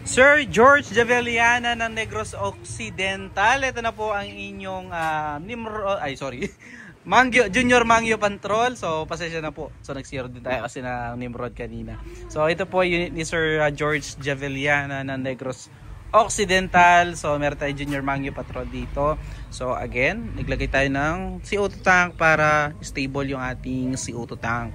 Sir George Javeliana ng Negros Occidental. Ito na po ang inyong Mangyo, Junior Mangyo Patrol. So pasensya na po. So nag-zero din tayo kasi na Nimrod kanina. So ito po unit ni Sir George Javeliana ng Negros Occidental. So meron tayo Junior Mangyo Patrol dito. So again, naglagay tayo ng CO2 tank para stable yung ating CO2 tank.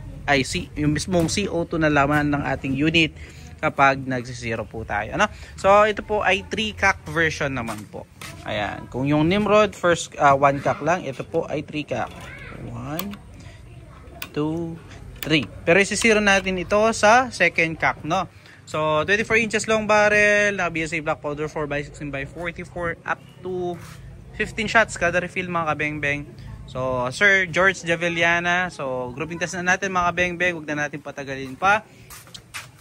Yung mismong CO2 na laman ng ating unit kapag nagsisiro po tayo, ano? So ito po ay 3-cack version naman po. Ayan, kung yung Nimrod first 1-cack lang, ito po ay 3-cack. 1 2 3. Pero isisiro natin ito sa second cack, no? So 24 inches long barrel, na BSA black powder 4x16x44 up to 15 shots kada refill mga kabeng-beng. So Sir George Javeliana, so grouping test na natin mga kabeng-beng, huwag na natin patagalin pa.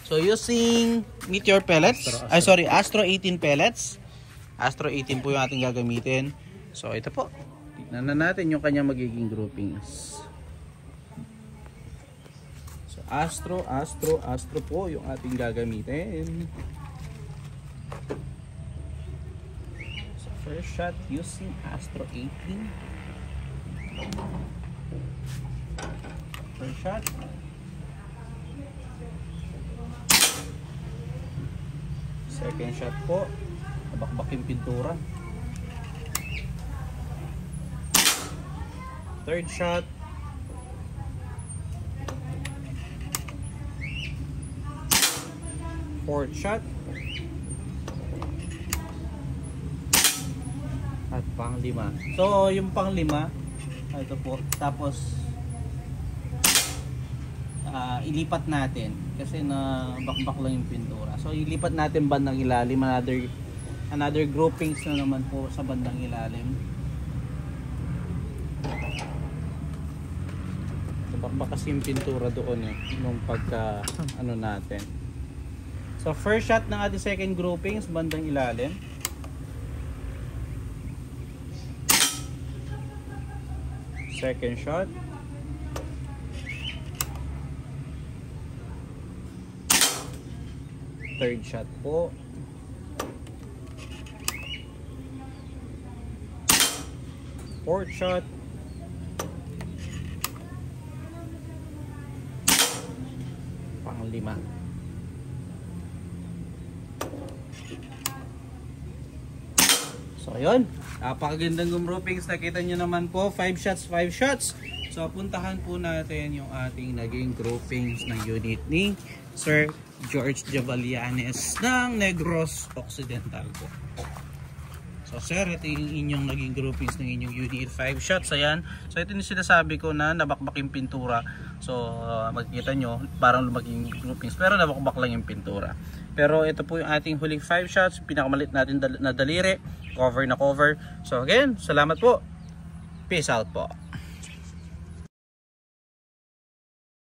So using Meteor pellets, Astro 18 pellets. Astro 18 po yung ating gagamitin. So ito po. Tignan na natin yung kanya magiging groupings. So Astro po yung ating gagamitin. So first shot using Astro 18. First shot. Second shot po, nabakbak yung pintura. Third shot. Fourth shot. At pang-lima. So yung pang-lima, ito po. Tapos ilipat natin kasi na bakbak lang yung pintura. So ilipat natin bandang ilalim, another groupings na naman po sa bandang ilalim. So bakbak kasi yung pintura doon nung pagka natin. So first shot ng ating second groupings bandang ilalim. Second shot. Third shot po. Fourth shot. Pang-lima. So ayun, napakagandang groupings. Nakita nyo naman po, 5 shots, 5 shots. So puntahan po natin yung ating naging groupings ng unit ni Sir George Javelianes ng Negros Occidental po. So sir, ito yung inyong naging groupings ng inyong unit, 5 shots. Ayan. So ito yung sinasabi ko na nabakbak yung pintura. So makikita nyo, parang lumaging groupings pero nabakbak lang yung pintura. Pero ito po yung ating huling 5 shots, pinakamalit natin na daliri, cover na cover. So again, salamat po. Peace out po.